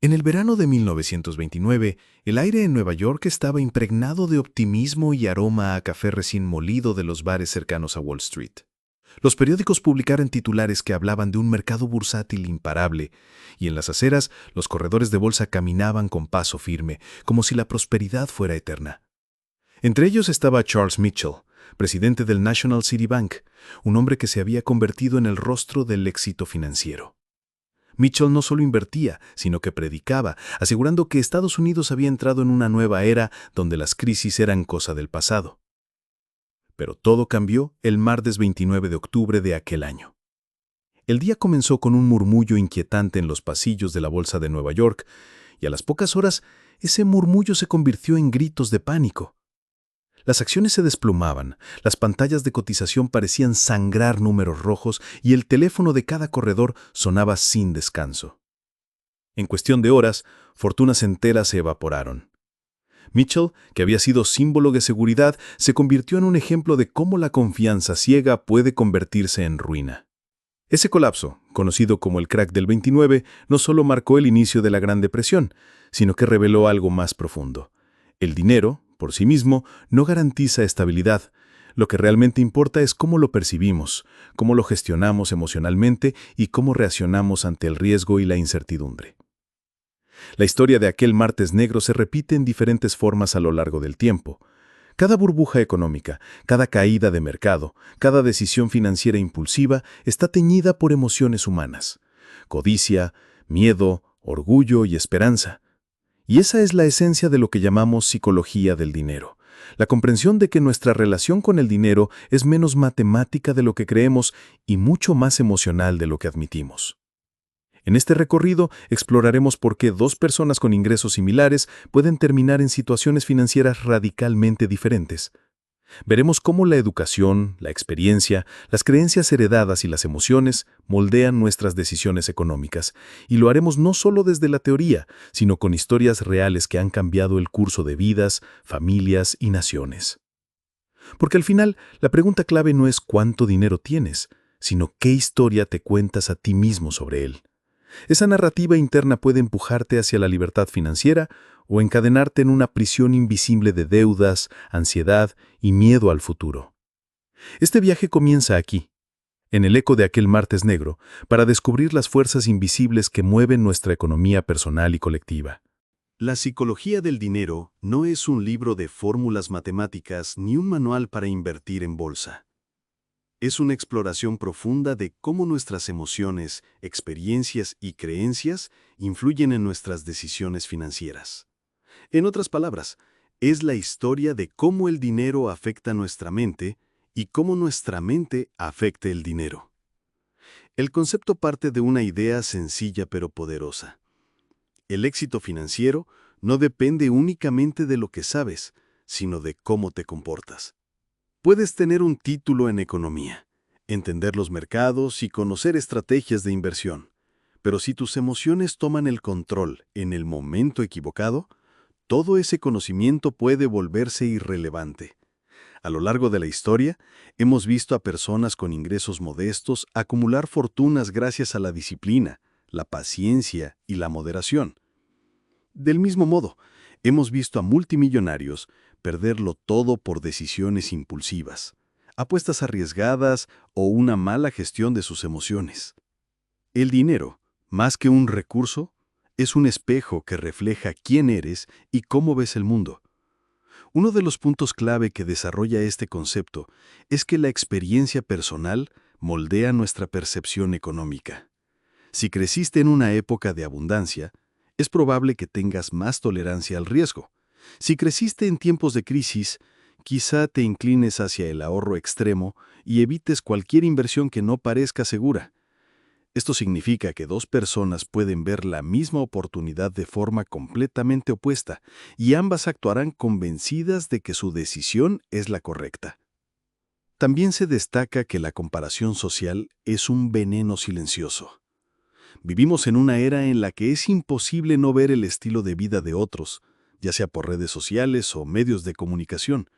En el verano de 1929, el aire en Nueva York estaba impregnado de optimismo y aroma a café recién molido de los bares cercanos a Wall Street. Los periódicos publicaron titulares que hablaban de un mercado bursátil imparable, y en las aceras los corredores de bolsa caminaban con paso firme, como si la prosperidad fuera eterna. Entre ellos estaba Charles Mitchell, presidente del National City Bank, un hombre que se había convertido en el rostro del éxito financiero. Mitchell no solo invertía, sino que predicaba, asegurando que Estados Unidos había entrado en una nueva era donde las crisis eran cosa del pasado. Pero todo cambió el martes 29 de octubre de aquel año. El día comenzó con un murmullo inquietante en los pasillos de la Bolsa de Nueva York, y a las pocas horas ese murmullo se convirtió en gritos de pánico. Las acciones se desplomaban, las pantallas de cotización parecían sangrar números rojos y el teléfono de cada corredor sonaba sin descanso. En cuestión de horas, fortunas enteras se evaporaron. Mitchell, que había sido símbolo de seguridad, se convirtió en un ejemplo de cómo la confianza ciega puede convertirse en ruina. Ese colapso, conocido como el crack del 29, no solo marcó el inicio de la Gran Depresión, sino que reveló algo más profundo. El dinero, por sí mismo, no garantiza estabilidad. Lo que realmente importa es cómo lo percibimos, cómo lo gestionamos emocionalmente y cómo reaccionamos ante el riesgo y la incertidumbre. La historia de aquel martes negro se repite en diferentes formas a lo largo del tiempo. Cada burbuja económica, cada caída de mercado, cada decisión financiera impulsiva está teñida por emociones humanas: codicia, miedo, orgullo y esperanza. Y esa es la esencia de lo que llamamos psicología del dinero. La comprensión de que nuestra relación con el dinero es menos matemática de lo que creemos y mucho más emocional de lo que admitimos. En este recorrido exploraremos por qué dos personas con ingresos similares pueden terminar en situaciones financieras radicalmente diferentes. Veremos cómo la educación, la experiencia, las creencias heredadas y las emociones moldean nuestras decisiones económicas, y lo haremos no solo desde la teoría, sino con historias reales que han cambiado el curso de vidas, familias y naciones. Porque al final, la pregunta clave no es cuánto dinero tienes, sino qué historia te cuentas a ti mismo sobre él. Esa narrativa interna puede empujarte hacia la libertad financiera o encadenarte en una prisión invisible de deudas, ansiedad y miedo al futuro. Este viaje comienza aquí, en el eco de aquel martes negro, para descubrir las fuerzas invisibles que mueven nuestra economía personal y colectiva. La psicología del dinero no es un libro de fórmulas matemáticas ni un manual para invertir en bolsa. Es una exploración profunda de cómo nuestras emociones, experiencias y creencias influyen en nuestras decisiones financieras. En otras palabras, es la historia de cómo el dinero afecta nuestra mente y cómo nuestra mente afecta el dinero. El concepto parte de una idea sencilla pero poderosa. El éxito financiero no depende únicamente de lo que sabes, sino de cómo te comportas. Puedes tener un título en economía, entender los mercados y conocer estrategias de inversión, pero si tus emociones toman el control en el momento equivocado, todo ese conocimiento puede volverse irrelevante. A lo largo de la historia, hemos visto a personas con ingresos modestos acumular fortunas gracias a la disciplina, la paciencia y la moderación. Del mismo modo, hemos visto a multimillonarios perderlo todo por decisiones impulsivas, apuestas arriesgadas o una mala gestión de sus emociones. El dinero, más que un recurso, es un espejo que refleja quién eres y cómo ves el mundo. Uno de los puntos clave que desarrolla este concepto es que la experiencia personal moldea nuestra percepción económica. Si creciste en una época de abundancia, es probable que tengas más tolerancia al riesgo. Si creciste en tiempos de crisis, quizá te inclines hacia el ahorro extremo y evites cualquier inversión que no parezca segura. Esto significa que dos personas pueden ver la misma oportunidad de forma completamente opuesta y ambas actuarán convencidas de que su decisión es la correcta. También se destaca que la comparación social es un veneno silencioso. Vivimos en una era en la que es imposible no ver el estilo de vida de otros, ya sea por redes sociales o medios de comunicación.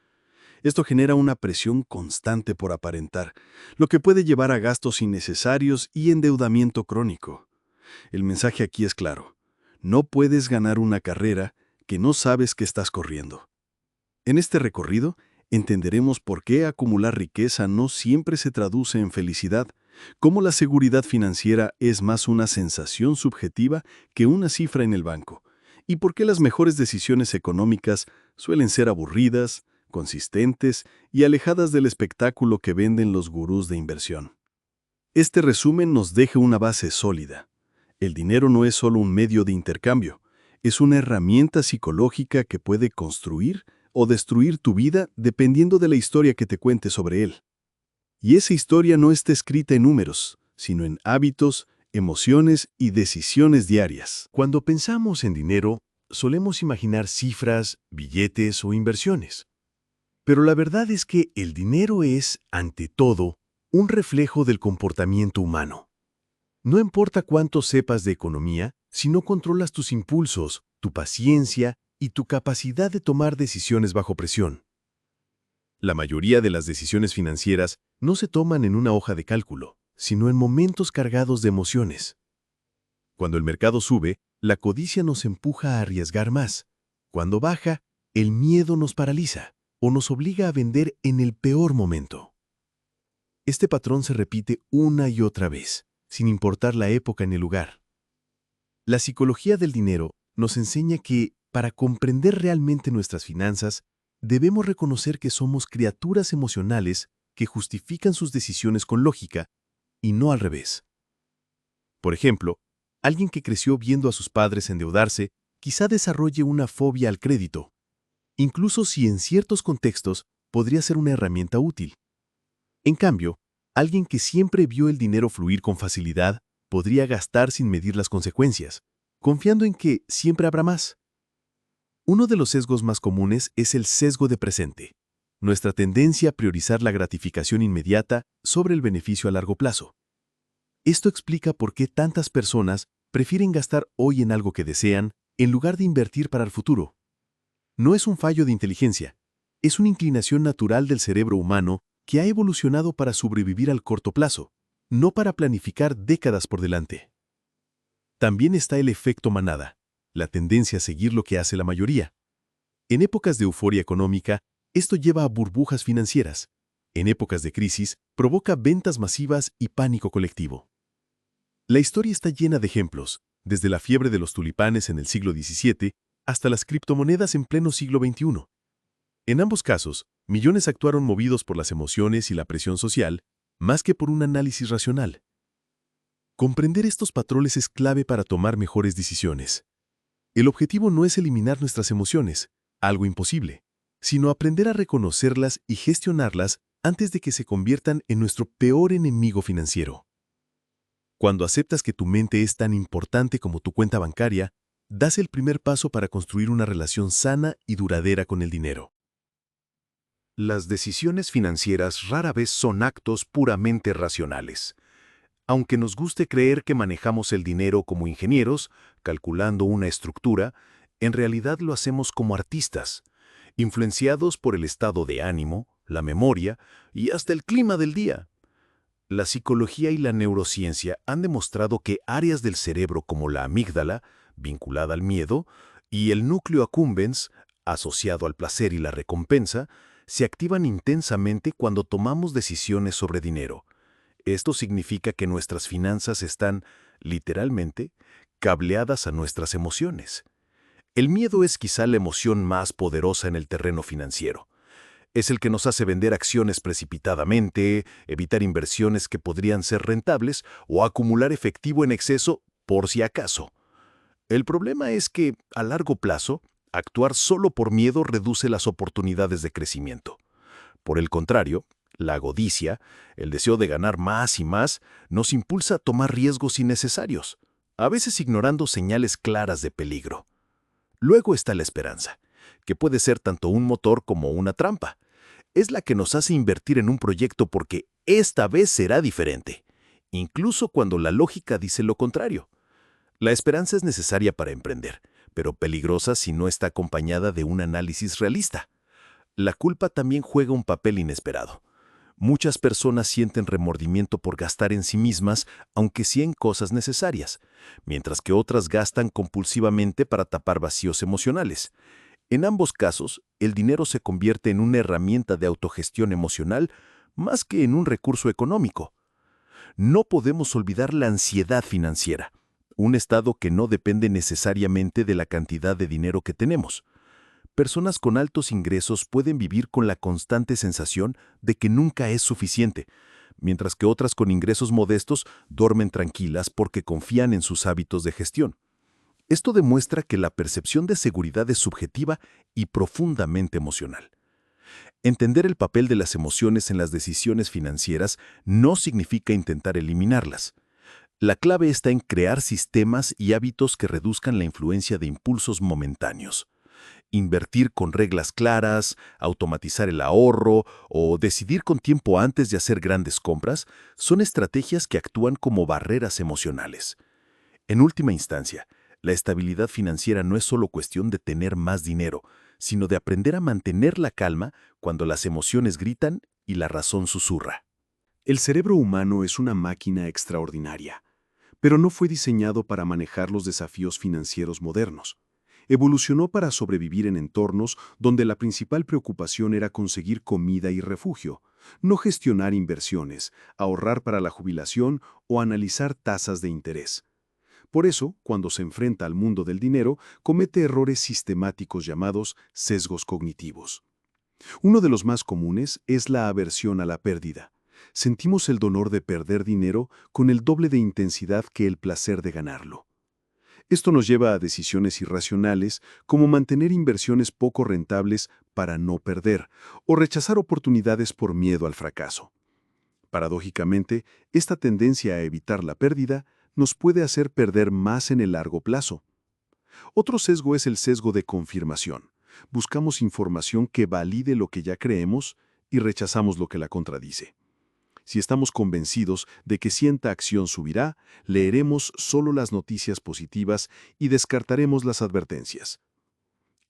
Esto genera una presión constante por aparentar, lo que puede llevar a gastos innecesarios y endeudamiento crónico. El mensaje aquí es claro: No puedes ganar una carrera que no sabes que estás corriendo. En este recorrido, entenderemos por qué acumular riqueza no siempre se traduce en felicidad, cómo la seguridad financiera es más una sensación subjetiva que una cifra en el banco, y por qué las mejores decisiones económicas suelen ser aburridas, consistentes y alejadas del espectáculo que venden los gurús de inversión. Este resumen nos deja una base sólida. El dinero no es solo un medio de intercambio, es una herramienta psicológica que puede construir o destruir tu vida dependiendo de la historia que te cuente sobre él. Y esa historia no está escrita en números, sino en hábitos, emociones y decisiones diarias. Cuando pensamos en dinero, solemos imaginar cifras, billetes o inversiones. Pero la verdad es que el dinero es, ante todo, un reflejo del comportamiento humano. No importa cuánto sepas de economía, si no controlas tus impulsos, tu paciencia y tu capacidad de tomar decisiones bajo presión. La mayoría de las decisiones financieras no se toman en una hoja de cálculo, sino en momentos cargados de emociones. Cuando el mercado sube, la codicia nos empuja a arriesgar más. Cuando baja, el miedo nos paraliza o nos obliga a vender en el peor momento. Este patrón se repite una y otra vez, sin importar la época ni el lugar. La psicología del dinero nos enseña que, para comprender realmente nuestras finanzas, debemos reconocer que somos criaturas emocionales que justifican sus decisiones con lógica, y no al revés. Por ejemplo, alguien que creció viendo a sus padres endeudarse quizá desarrolle una fobia al crédito, incluso si en ciertos contextos podría ser una herramienta útil. En cambio, alguien que siempre vio el dinero fluir con facilidad podría gastar sin medir las consecuencias, confiando en que siempre habrá más. Uno de los sesgos más comunes es el sesgo de presente, nuestra tendencia a priorizar la gratificación inmediata sobre el beneficio a largo plazo. Esto explica por qué tantas personas prefieren gastar hoy en algo que desean en lugar de invertir para el futuro. No es un fallo de inteligencia, es una inclinación natural del cerebro humano que ha evolucionado para sobrevivir al corto plazo, no para planificar décadas por delante. También está el efecto manada, la tendencia a seguir lo que hace la mayoría. En épocas de euforia económica, esto lleva a burbujas financieras. En épocas de crisis, provoca ventas masivas y pánico colectivo. La historia está llena de ejemplos, desde la fiebre de los tulipanes en el siglo XVII hasta las criptomonedas en pleno siglo XXI. En ambos casos, millones actuaron movidos por las emociones y la presión social, más que por un análisis racional. Comprender estos patrones es clave para tomar mejores decisiones. El objetivo no es eliminar nuestras emociones, algo imposible, sino aprender a reconocerlas y gestionarlas antes de que se conviertan en nuestro peor enemigo financiero. Cuando aceptas que tu mente es tan importante como tu cuenta bancaria, das el primer paso para construir una relación sana y duradera con el dinero. Las decisiones financieras rara vez son actos puramente racionales. Aunque nos guste creer que manejamos el dinero como ingenieros, calculando una estructura, en realidad lo hacemos como artistas, influenciados por el estado de ánimo, la memoria y hasta el clima del día. La psicología y la neurociencia han demostrado que áreas del cerebro como la amígdala, vinculada al miedo, y el núcleo accumbens, asociado al placer y la recompensa, se activan intensamente cuando tomamos decisiones sobre dinero. Esto significa que nuestras finanzas están, literalmente, cableadas a nuestras emociones. El miedo es quizá la emoción más poderosa en el terreno financiero. Es el que nos hace vender acciones precipitadamente, evitar inversiones que podrían ser rentables o acumular efectivo en exceso por si acaso. El problema es que, a largo plazo, actuar solo por miedo reduce las oportunidades de crecimiento. Por el contrario, la codicia, el deseo de ganar más y más, nos impulsa a tomar riesgos innecesarios, a veces ignorando señales claras de peligro. Luego está la esperanza, que puede ser tanto un motor como una trampa. Es la que nos hace invertir en un proyecto porque esta vez será diferente, incluso cuando la lógica dice lo contrario. La esperanza es necesaria para emprender, pero peligrosa si no está acompañada de un análisis realista. La culpa también juega un papel inesperado. Muchas personas sienten remordimiento por gastar en sí mismas, aunque sí en cosas necesarias, mientras que otras gastan compulsivamente para tapar vacíos emocionales. En ambos casos, el dinero se convierte en una herramienta de autogestión emocional más que en un recurso económico. No podemos olvidar la ansiedad financiera, un estado que no depende necesariamente de la cantidad de dinero que tenemos. Personas con altos ingresos pueden vivir con la constante sensación de que nunca es suficiente, mientras que otras con ingresos modestos duermen tranquilas porque confían en sus hábitos de gestión. Esto demuestra que la percepción de seguridad es subjetiva y profundamente emocional. Entender el papel de las emociones en las decisiones financieras no significa intentar eliminarlas. La clave está en crear sistemas y hábitos que reduzcan la influencia de impulsos momentáneos. Invertir con reglas claras, automatizar el ahorro o decidir con tiempo antes de hacer grandes compras son estrategias que actúan como barreras emocionales. En última instancia, la estabilidad financiera no es solo cuestión de tener más dinero, sino de aprender a mantener la calma cuando las emociones gritan y la razón susurra. El cerebro humano es una máquina extraordinaria, pero no fue diseñado para manejar los desafíos financieros modernos. Evolucionó para sobrevivir en entornos donde la principal preocupación era conseguir comida y refugio, no gestionar inversiones, ahorrar para la jubilación o analizar tasas de interés. Por eso, cuando se enfrenta al mundo del dinero, comete errores sistemáticos llamados sesgos cognitivos. Uno de los más comunes es la aversión a la pérdida. Sentimos el dolor de perder dinero con el doble de intensidad que el placer de ganarlo. Esto nos lleva a decisiones irracionales como mantener inversiones poco rentables para no perder o rechazar oportunidades por miedo al fracaso. Paradójicamente, esta tendencia a evitar la pérdida nos puede hacer perder más en el largo plazo. Otro sesgo es el sesgo de confirmación. Buscamos información que valide lo que ya creemos y rechazamos lo que la contradice. Si estamos convencidos de que cierta acción subirá, leeremos solo las noticias positivas y descartaremos las advertencias.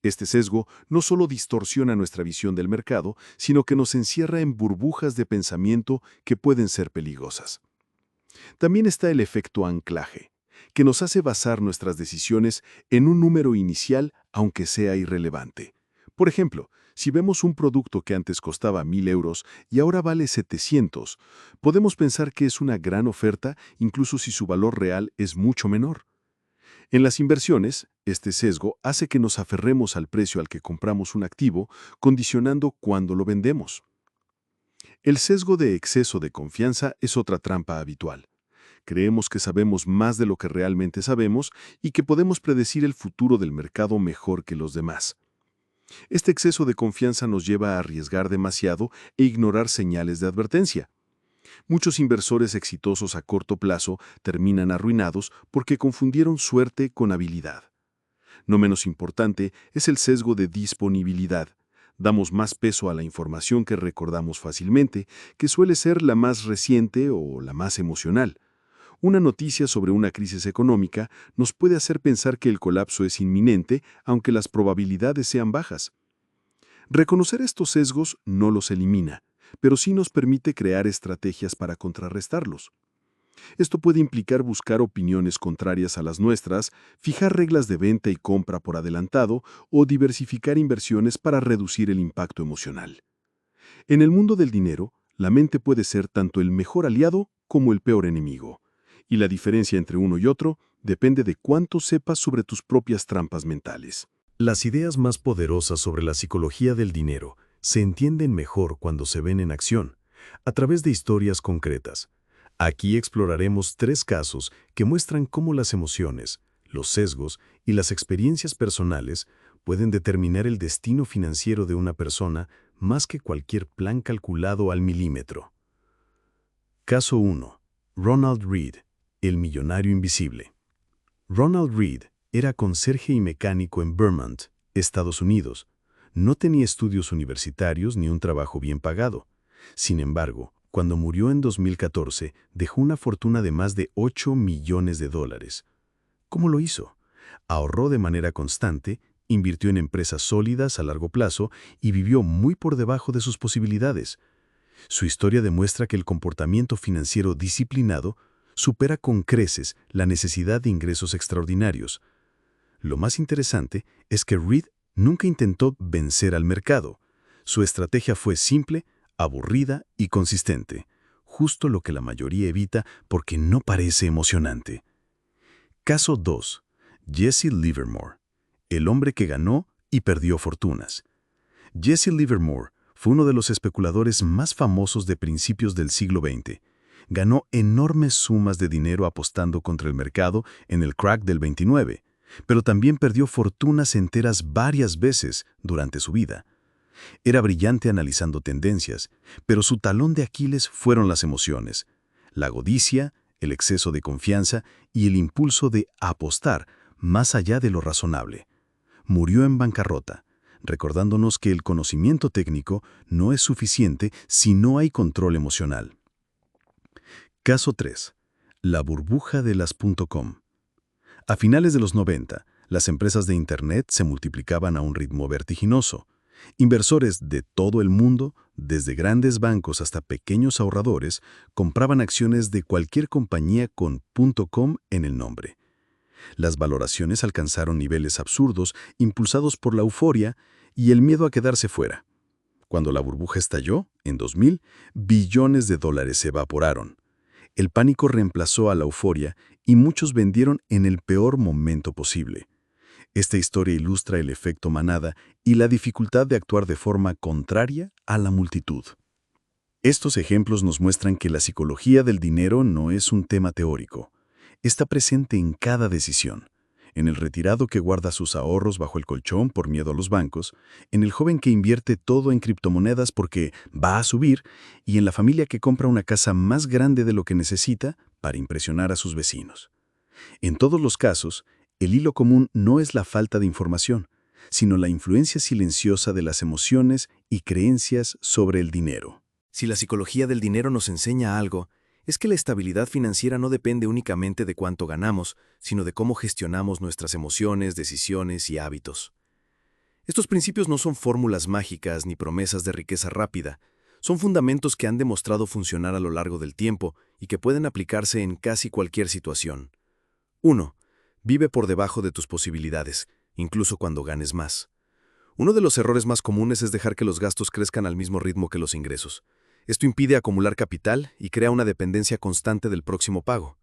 Este sesgo no solo distorsiona nuestra visión del mercado, sino que nos encierra en burbujas de pensamiento que pueden ser peligrosas. También está el efecto anclaje, que nos hace basar nuestras decisiones en un número inicial, aunque sea irrelevante. Por ejemplo, si vemos un producto que antes costaba 1.000 euros y ahora vale 700, podemos pensar que es una gran oferta incluso si su valor real es mucho menor. En las inversiones, este sesgo hace que nos aferremos al precio al que compramos un activo, condicionando cuándo lo vendemos. El sesgo de exceso de confianza es otra trampa habitual. Creemos que sabemos más de lo que realmente sabemos y que podemos predecir el futuro del mercado mejor que los demás. Este exceso de confianza nos lleva a arriesgar demasiado e ignorar señales de advertencia. Muchos inversores exitosos a corto plazo terminan arruinados porque confundieron suerte con habilidad. No menos importante es el sesgo de disponibilidad. Damos más peso a la información que recordamos fácilmente, que suele ser la más reciente o la más emocional. Una noticia sobre una crisis económica nos puede hacer pensar que el colapso es inminente, aunque las probabilidades sean bajas. Reconocer estos sesgos no los elimina, pero sí nos permite crear estrategias para contrarrestarlos. Esto puede implicar buscar opiniones contrarias a las nuestras, fijar reglas de venta y compra por adelantado o diversificar inversiones para reducir el impacto emocional. En el mundo del dinero, la mente puede ser tanto el mejor aliado como el peor enemigo. Y la diferencia entre uno y otro depende de cuánto sepas sobre tus propias trampas mentales. Las ideas más poderosas sobre la psicología del dinero se entienden mejor cuando se ven en acción, a través de historias concretas. Aquí exploraremos 3 casos que muestran cómo las emociones, los sesgos y las experiencias personales pueden determinar el destino financiero de una persona más que cualquier plan calculado al milímetro. Caso 1. Ronald Read, el millonario invisible. Ronald Read era conserje y mecánico en Vermont, Estados Unidos. No tenía estudios universitarios ni un trabajo bien pagado. Sin embargo, cuando murió en 2014, dejó una fortuna de más de $8 millones. ¿Cómo lo hizo? Ahorró de manera constante, invirtió en empresas sólidas a largo plazo y vivió muy por debajo de sus posibilidades. Su historia demuestra que el comportamiento financiero disciplinado supera con creces la necesidad de ingresos extraordinarios. Lo más interesante es que Reed nunca intentó vencer al mercado. Su estrategia fue simple, aburrida y consistente, justo lo que la mayoría evita porque no parece emocionante. Caso 2. Jesse Livermore, el hombre que ganó y perdió fortunas. Jesse Livermore fue uno de los especuladores más famosos de principios del siglo XX. Ganó enormes sumas de dinero apostando contra el mercado en el crack del 29, pero también perdió fortunas enteras varias veces durante su vida. Era brillante analizando tendencias, pero su talón de Aquiles fueron las emociones, la codicia, el exceso de confianza y el impulso de apostar más allá de lo razonable. Murió en bancarrota, recordándonos que el conocimiento técnico no es suficiente si no hay control emocional. Caso 3. La burbuja de las .com. A finales de los 90, las empresas de Internet se multiplicaban a un ritmo vertiginoso. Inversores de todo el mundo, desde grandes bancos hasta pequeños ahorradores, compraban acciones de cualquier compañía con .com en el nombre. Las valoraciones alcanzaron niveles absurdos, impulsados por la euforia y el miedo a quedarse fuera. Cuando la burbuja estalló, en 2000, billones de dólares se evaporaron. El pánico reemplazó a la euforia y muchos vendieron en el peor momento posible. Esta historia ilustra el efecto manada y la dificultad de actuar de forma contraria a la multitud. Estos ejemplos nos muestran que la psicología del dinero no es un tema teórico. Está presente en cada decisión. En el retirado que guarda sus ahorros bajo el colchón por miedo a los bancos, en el joven que invierte todo en criptomonedas porque va a subir, y en la familia que compra una casa más grande de lo que necesita para impresionar a sus vecinos. En todos los casos, el hilo común no es la falta de información, sino la influencia silenciosa de las emociones y creencias sobre el dinero. Si la psicología del dinero nos enseña algo, es que la estabilidad financiera no depende únicamente de cuánto ganamos, sino de cómo gestionamos nuestras emociones, decisiones y hábitos. Estos principios no son fórmulas mágicas ni promesas de riqueza rápida, son fundamentos que han demostrado funcionar a lo largo del tiempo y que pueden aplicarse en casi cualquier situación. 1. Vive por debajo de tus posibilidades, incluso cuando ganes más. Uno de los errores más comunes es dejar que los gastos crezcan al mismo ritmo que los ingresos. Esto impide acumular capital y crea una dependencia constante del próximo pago.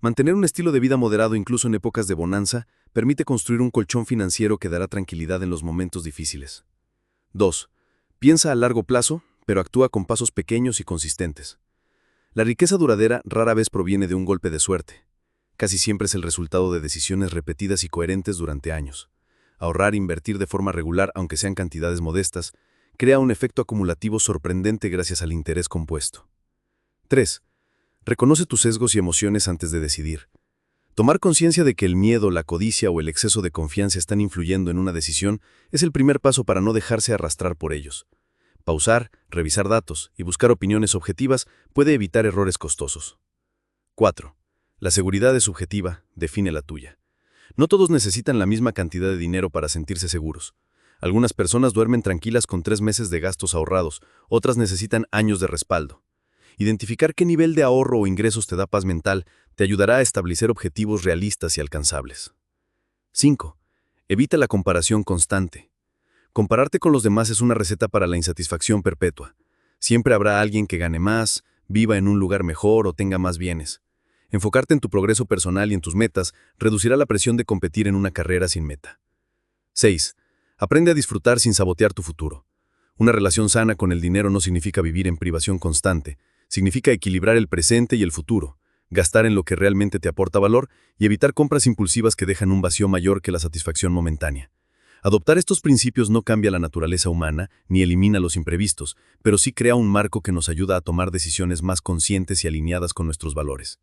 Mantener un estilo de vida moderado incluso en épocas de bonanza permite construir un colchón financiero que dará tranquilidad en los momentos difíciles. 2. Piensa a largo plazo, pero actúa con pasos pequeños y consistentes. La riqueza duradera rara vez proviene de un golpe de suerte. Casi siempre es el resultado de decisiones repetidas y coherentes durante años. Ahorrar e invertir de forma regular, aunque sean cantidades modestas, crea un efecto acumulativo sorprendente gracias al interés compuesto. 3. Reconoce tus sesgos y emociones antes de decidir. Tomar conciencia de que el miedo, la codicia o el exceso de confianza están influyendo en una decisión es el primer paso para no dejarse arrastrar por ellos. Pausar, revisar datos y buscar opiniones objetivas puede evitar errores costosos. 4. La seguridad es subjetiva, define la tuya. No todos necesitan la misma cantidad de dinero para sentirse seguros. Algunas personas duermen tranquilas con 3 meses de gastos ahorrados, otras necesitan años de respaldo. Identificar qué nivel de ahorro o ingresos te da paz mental te ayudará a establecer objetivos realistas y alcanzables. 5. Evita la comparación constante. Compararte con los demás es una receta para la insatisfacción perpetua. Siempre habrá alguien que gane más, viva en un lugar mejor o tenga más bienes. Enfocarte en tu progreso personal y en tus metas reducirá la presión de competir en una carrera sin meta. 6. Aprende a disfrutar sin sabotear tu futuro. Una relación sana con el dinero no significa vivir en privación constante, significa equilibrar el presente y el futuro, gastar en lo que realmente te aporta valor y evitar compras impulsivas que dejan un vacío mayor que la satisfacción momentánea. Adoptar estos principios no cambia la naturaleza humana ni elimina los imprevistos, pero sí crea un marco que nos ayuda a tomar decisiones más conscientes y alineadas con nuestros valores.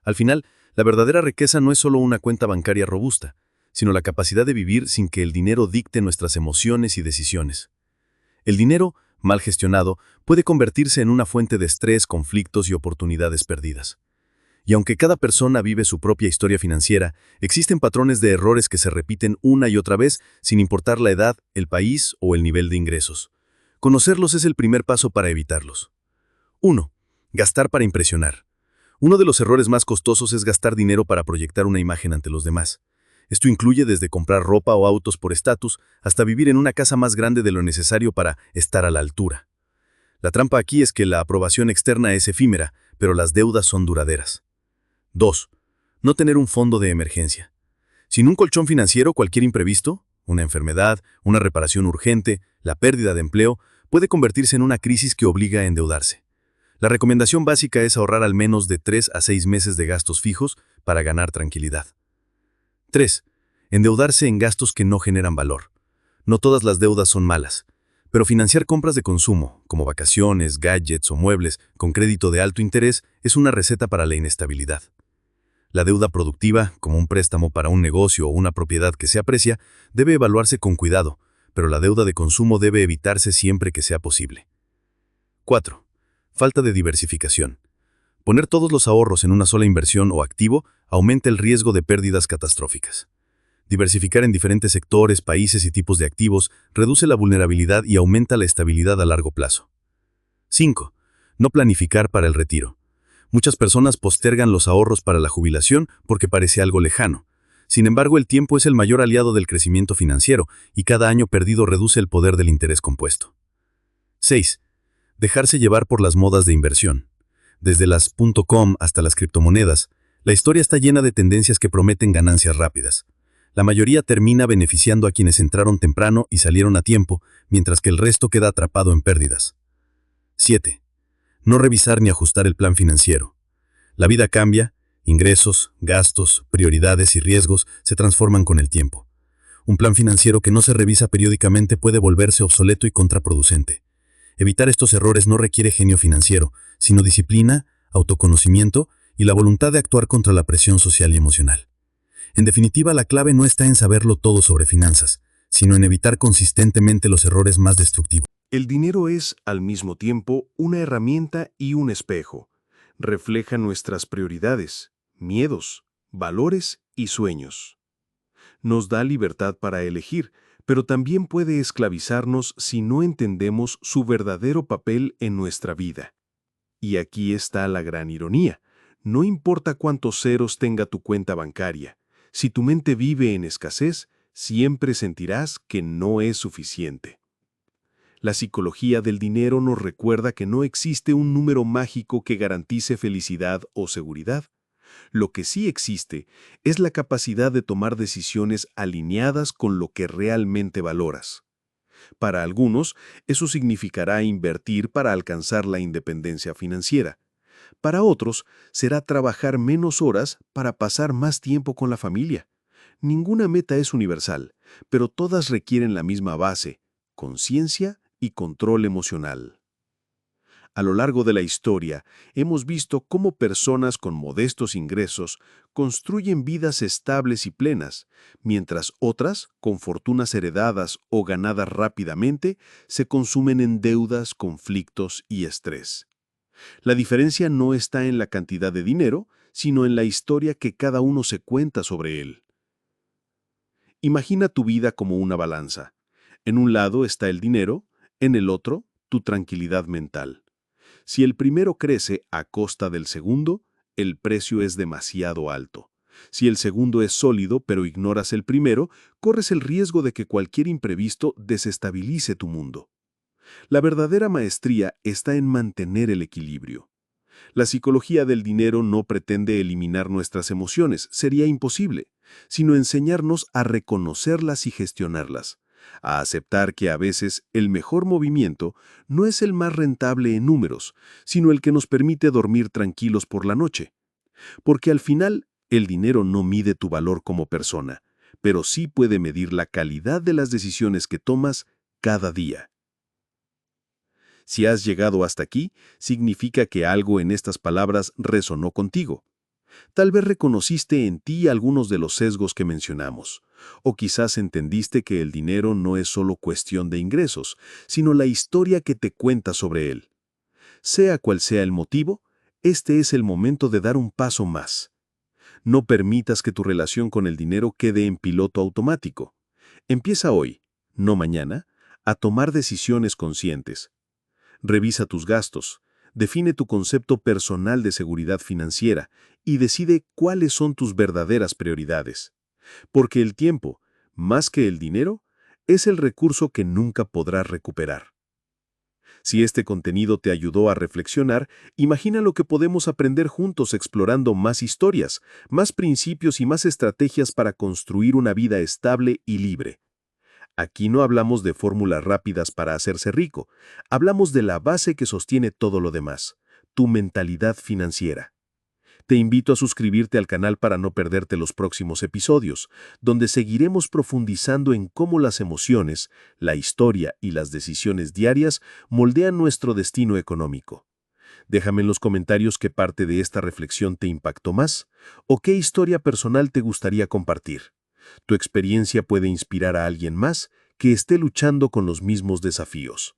Al final, la verdadera riqueza no es solo una cuenta bancaria robusta, sino la capacidad de vivir sin que el dinero dicte nuestras emociones y decisiones. El dinero, mal gestionado, puede convertirse en una fuente de estrés, conflictos y oportunidades perdidas. Y aunque cada persona vive su propia historia financiera, existen patrones de errores que se repiten una y otra vez sin importar la edad, el país o el nivel de ingresos. Conocerlos es el primer paso para evitarlos. 1. Gastar para impresionar. Uno de los errores más costosos es gastar dinero para proyectar una imagen ante los demás. Esto incluye desde comprar ropa o autos por estatus hasta vivir en una casa más grande de lo necesario para estar a la altura. La trampa aquí es que la aprobación externa es efímera, pero las deudas son duraderas. 2. No tener un fondo de emergencia. Sin un colchón financiero, cualquier imprevisto, una enfermedad, una reparación urgente, la pérdida de empleo, puede convertirse en una crisis que obliga a endeudarse. La recomendación básica es ahorrar al menos de 3 a 6 meses de gastos fijos para ganar tranquilidad. 3. Endeudarse en gastos que no generan valor. No todas las deudas son malas, pero financiar compras de consumo, como vacaciones, gadgets o muebles, con crédito de alto interés, es una receta para la inestabilidad. La deuda productiva, como un préstamo para un negocio o una propiedad que se aprecia, debe evaluarse con cuidado, pero la deuda de consumo debe evitarse siempre que sea posible. 4. Falta de diversificación. Poner todos los ahorros en una sola inversión o activo aumenta el riesgo de pérdidas catastróficas. Diversificar en diferentes sectores, países y tipos de activos reduce la vulnerabilidad y aumenta la estabilidad a largo plazo. 5. No planificar para el retiro. Muchas personas postergan los ahorros para la jubilación porque parece algo lejano. Sin embargo, el tiempo es el mayor aliado del crecimiento financiero y cada año perdido reduce el poder del interés compuesto. 6. Dejarse llevar por las modas de inversión. Desde las .com hasta las criptomonedas, la historia está llena de tendencias que prometen ganancias rápidas. La mayoría termina beneficiando a quienes entraron temprano y salieron a tiempo, mientras que el resto queda atrapado en pérdidas. 7. No revisar ni ajustar el plan financiero. La vida cambia, ingresos, gastos, prioridades y riesgos se transforman con el tiempo. Un plan financiero que no se revisa periódicamente puede volverse obsoleto y contraproducente. Evitar estos errores no requiere genio financiero, sino disciplina, autoconocimiento y la voluntad de actuar contra la presión social y emocional. En definitiva, la clave no está en saberlo todo sobre finanzas, sino en evitar consistentemente los errores más destructivos. El dinero es, al mismo tiempo, una herramienta y un espejo. Refleja nuestras prioridades, miedos, valores y sueños. Nos da libertad para elegir, pero también puede esclavizarnos si no entendemos su verdadero papel en nuestra vida. Y aquí está la gran ironía. No importa cuántos ceros tenga tu cuenta bancaria, si tu mente vive en escasez, siempre sentirás que no es suficiente. La psicología del dinero nos recuerda que no existe un número mágico que garantice felicidad o seguridad. Lo que sí existe es la capacidad de tomar decisiones alineadas con lo que realmente valoras. Para algunos, eso significará invertir para alcanzar la independencia financiera. Para otros, será trabajar menos horas para pasar más tiempo con la familia. Ninguna meta es universal, pero todas requieren la misma base: conciencia y control emocional. A lo largo de la historia, hemos visto cómo personas con modestos ingresos construyen vidas estables y plenas, mientras otras, con fortunas heredadas o ganadas rápidamente, se consumen en deudas, conflictos y estrés. La diferencia no está en la cantidad de dinero, sino en la historia que cada uno se cuenta sobre él. Imagina tu vida como una balanza. En un lado está el dinero, en el otro, tu tranquilidad mental. Si el primero crece a costa del segundo, el precio es demasiado alto. Si el segundo es sólido pero ignoras el primero, corres el riesgo de que cualquier imprevisto desestabilice tu mundo. La verdadera maestría está en mantener el equilibrio. La psicología del dinero no pretende eliminar nuestras emociones, sería imposible, sino enseñarnos a reconocerlas y gestionarlas, a aceptar que a veces el mejor movimiento no es el más rentable en números, sino el que nos permite dormir tranquilos por la noche. Porque al final, el dinero no mide tu valor como persona, pero sí puede medir la calidad de las decisiones que tomas cada día. Si has llegado hasta aquí, significa que algo en estas palabras resonó contigo. Tal vez reconociste en ti algunos de los sesgos que mencionamos, o quizás entendiste que el dinero no es solo cuestión de ingresos, sino la historia que te cuenta sobre él. Sea cual sea el motivo, este es el momento de dar un paso más. No permitas que tu relación con el dinero quede en piloto automático. Empieza hoy, no mañana, a tomar decisiones conscientes. Revisa tus gastos, Define tu concepto personal de seguridad financiera y decide cuáles son tus verdaderas prioridades. Porque el tiempo, más que el dinero, es el recurso que nunca podrás recuperar. Si este contenido te ayudó a reflexionar, imagina lo que podemos aprender juntos explorando más historias, más principios y más estrategias para construir una vida estable y libre. Aquí no hablamos de fórmulas rápidas para hacerse rico, hablamos de la base que sostiene todo lo demás, tu mentalidad financiera. Te invito a suscribirte al canal para no perderte los próximos episodios, donde seguiremos profundizando en cómo las emociones, la historia y las decisiones diarias moldean nuestro destino económico. Déjame en los comentarios qué parte de esta reflexión te impactó más o qué historia personal te gustaría compartir. Tu experiencia puede inspirar a alguien más que esté luchando con los mismos desafíos.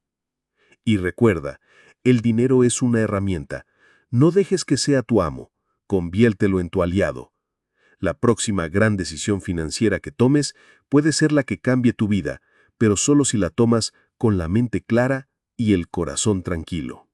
Y recuerda, el dinero es una herramienta. No dejes que sea tu amo. Conviértelo en tu aliado. La próxima gran decisión financiera que tomes puede ser la que cambie tu vida, pero solo si la tomas con la mente clara y el corazón tranquilo.